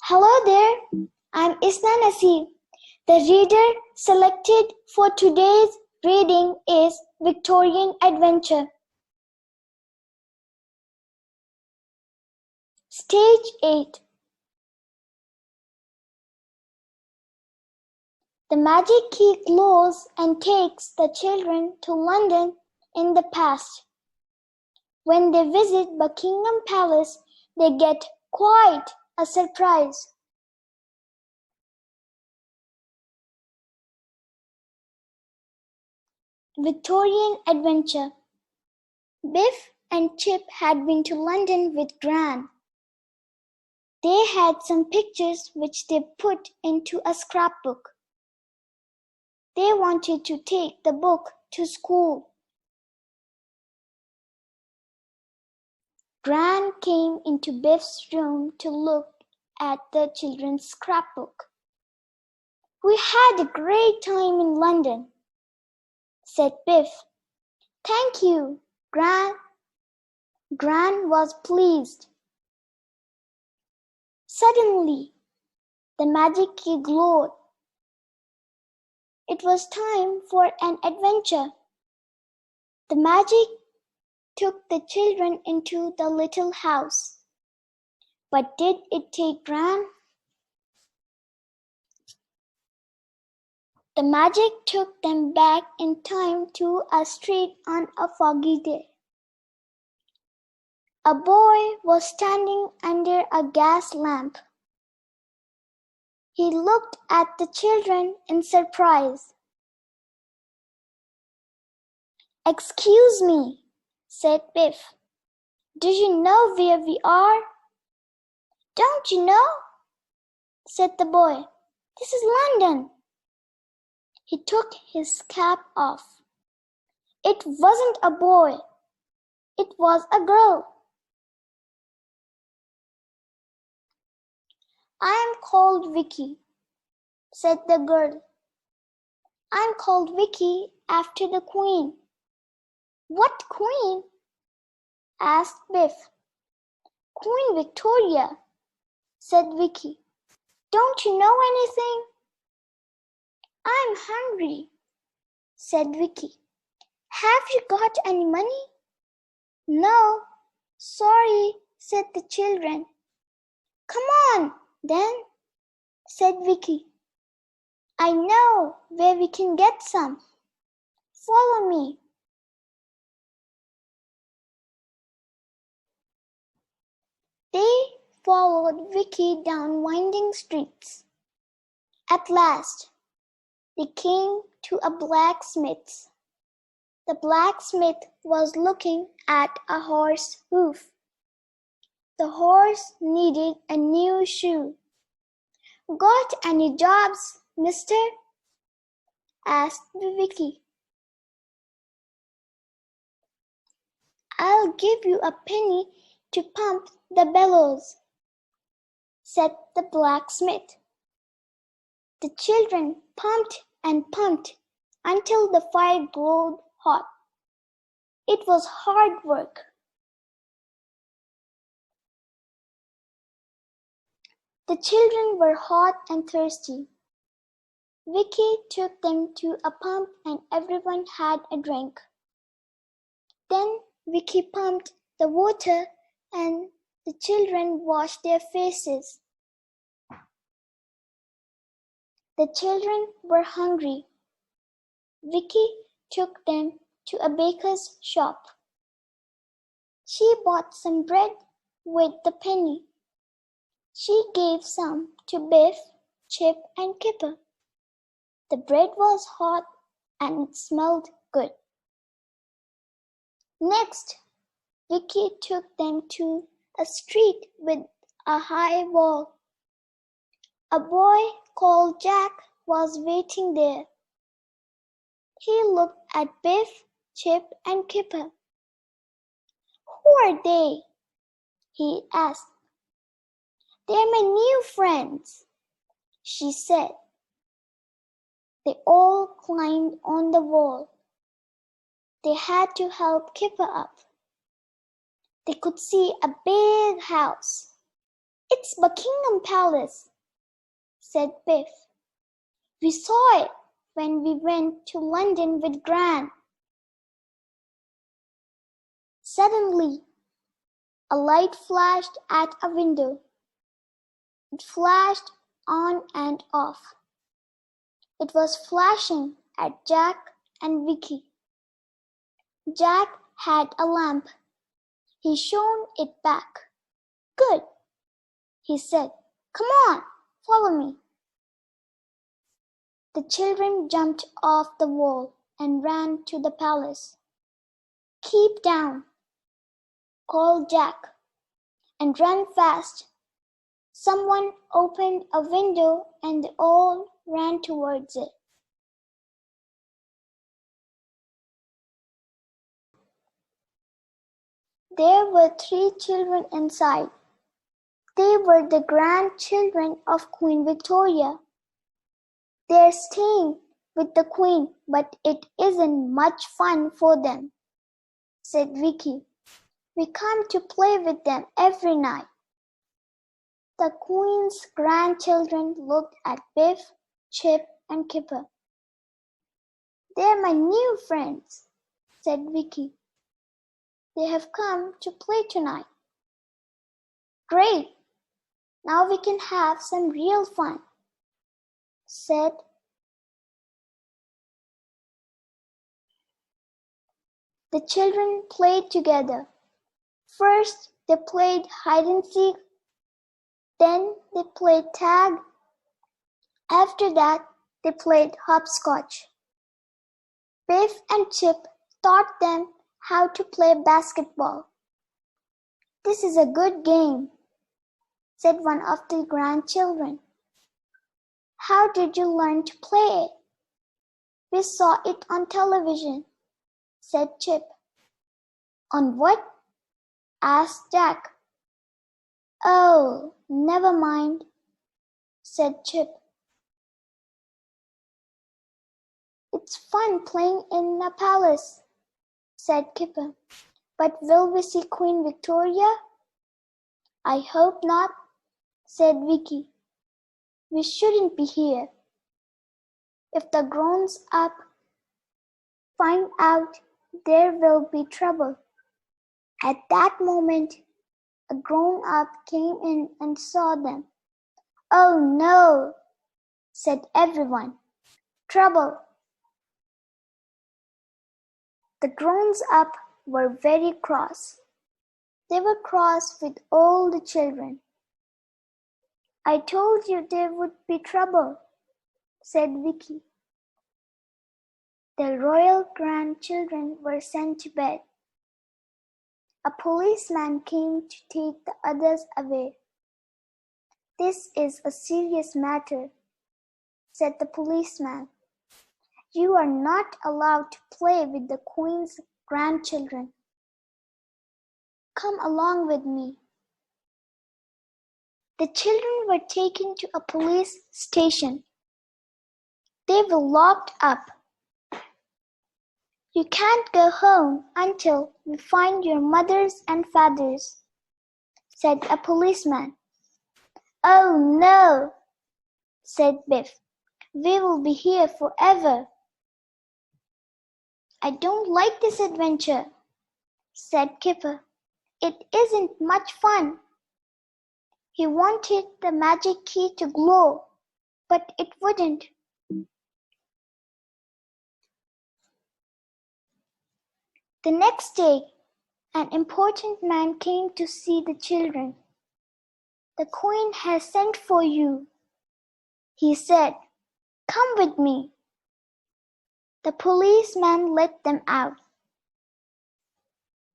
Hello there, I'm ISNA. The reader selected for today's reading is Victorian Adventure. Stage 8. The magic key glows and takes the children to London in the past. When they visit Buckingham Palace, they get quite a surprise. Victorian Adventure. Biff and Chip had been to London with Gran. They had some pictures which they put into a scrapbook. They wanted to take the book to school. Gran came into Biff's room to look at the children's scrapbook. "We had a great time in London," said Biff. "Thank you, Gran." Gran was pleased. Suddenly, the magic key glowed. It was time for an adventure. The magic took the children into the little house. But did it take Gran? The magic took them back in time to a street on a foggy day. A boy was standing under a gas lamp. He looked at the children in surprise. "Excuse me," said Biff. "Do you know where we are?" "Don't you know?" said the boy. "This is London." He took his cap off. It wasn't a boy. It was a girl. "I'm called Vicky," said the girl. "I'm called Vicky after the Queen." "What Queen?" asked Biff. "Queen Victoria," said Vicky. "Don't you know anything?" "I'm hungry," said Vicky. "Have you got any money?" "No, sorry," said the children. "Come on, then," said Vicky. "I know where we can get some. Follow me." They followed Vicky down winding streets. At last, they came to a blacksmith's. The blacksmith was looking at a horse hoof. The horse needed a new shoe. "Got any jobs, mister?" asked Vicky. "I'll give you a penny to pump the bellows," said the blacksmith. The children pumped and pumped until the fire glowed hot. It was hard work. The children were hot and thirsty. Vicky took them to a pump and everyone had a drink. Then Vicky pumped the water and the children washed their faces. The children were hungry. Vicky took them to a baker's shop. She bought some bread with the penny. She gave some to Biff, Chip, and Kipper. The bread was hot and it smelled good. Next, Vicky took them to a street with a high wall. A boy called Jack was waiting there. He looked at Biff, Chip, and Kipper. "Who are they?" he asked. "They're my new friends," she said. They all climbed on the wall. They had to help Kipper up. They could see a big house. "It's Buckingham Palace," said Biff. "We saw it when we went to London with Gran." Suddenly, a light flashed at a window. It flashed on and off. It was flashing at Jack and Vicky. Jack had a lamp. He shone it back. "Good," he said. "Come on, follow me." The children jumped off the wall and ran to the palace. "Keep down," called Jack, "and run fast." Someone opened a window and they all ran towards it. There were 3 children inside. They were the grandchildren of Queen Victoria. "They're staying with the Queen, but it isn't much fun for them," said Vicky. "We come to play with them every night." The Queen's grandchildren looked at Biff, Chip, and Kipper. "They're my new friends," said Vicky. "They have come to play tonight." "Great! Now we can have some real fun," said the children. Played together. First they played hide and seek, then they played tag. After that they played hopscotch. Biff and Chip taught them how to play basketball. "This is a good game," said one of the grandchildren. "How did you learn to play it?" "We saw it on television," said Chip. "On what?" asked Jack. "Oh, never mind," said Chip. "It's fun playing in a palace," said Kipper. "But will we see Queen Victoria?" "I hope not," said Vicky. "We shouldn't be here. If the grown-ups find out, there will be trouble." At that moment, a grown-up came in and saw them. "Oh no," said everyone. "Trouble." The grown-ups were very cross. They were cross with all the children. "I told you there would be trouble," said Vicky. The royal grandchildren were sent to bed. A policeman came to take the others away. "This is a serious matter," said the policeman. "You are not allowed to play with the Queen's grandchildren. Come along with me." The children were taken to a police station. They were locked up. "You can't go home until we find your mothers and fathers," said a policeman. "Oh no," said Biff. "We will be here forever." "I don't like this adventure," said Kipper. "It isn't much fun." He wanted the magic key to glow, but it wouldn't. The next day, an important man came to see the children. "The Queen has sent for you," he said. "Come with me." The policeman let them out.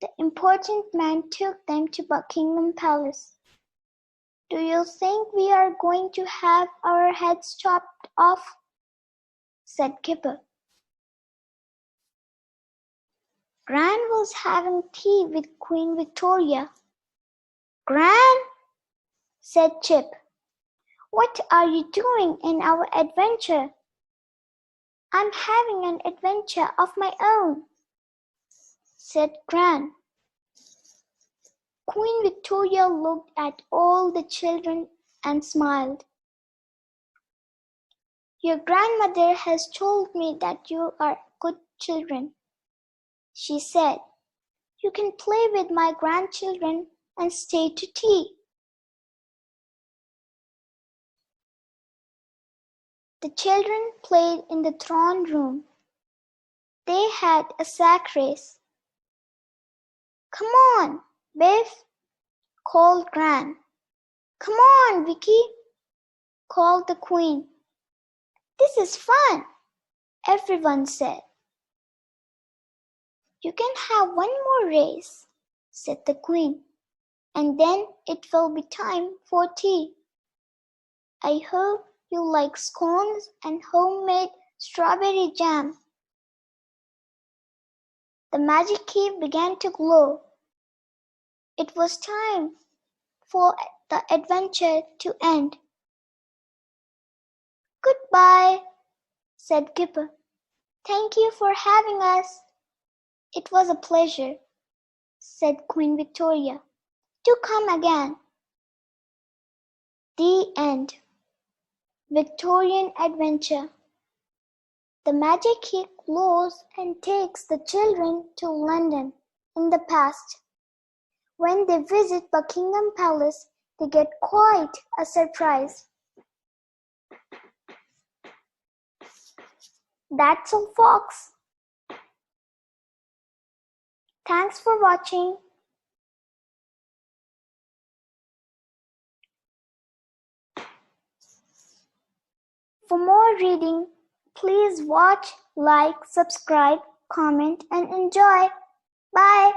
The important man took them to Buckingham Palace. "Do you think we are going to have our heads chopped off?" said Kipper. Gran was having tea with Queen Victoria. "Gran," said Chip, "what are you doing in our adventure?" "I'm having an adventure of my own," said Gran. Queen Victoria looked at all the children and smiled. "Your grandmother has told me that you are good children," she said. "You can play with my grandchildren and stay to tea." The children played in the throne room. They had a sack race. "Come on, Biff," called Gran. "Come on, Vicky," called the Queen. "This is fun," everyone said. "You can have one more race," said the Queen, "and then it will be time for tea. I hope you like scones and homemade strawberry jam." The magic key began to glow. It was time for the adventure to end. "Goodbye," said Kipper. "Thank you for having us." "It was a pleasure," said Queen Victoria. "Do come again." The end. Victorian Adventure. The magic key glows and takes the children to London in the past. When they visit Buckingham Palace, they get quite a surprise. That's all, folks. Thanks for watching. For more reading, please watch, like, subscribe, comment, and enjoy. Bye.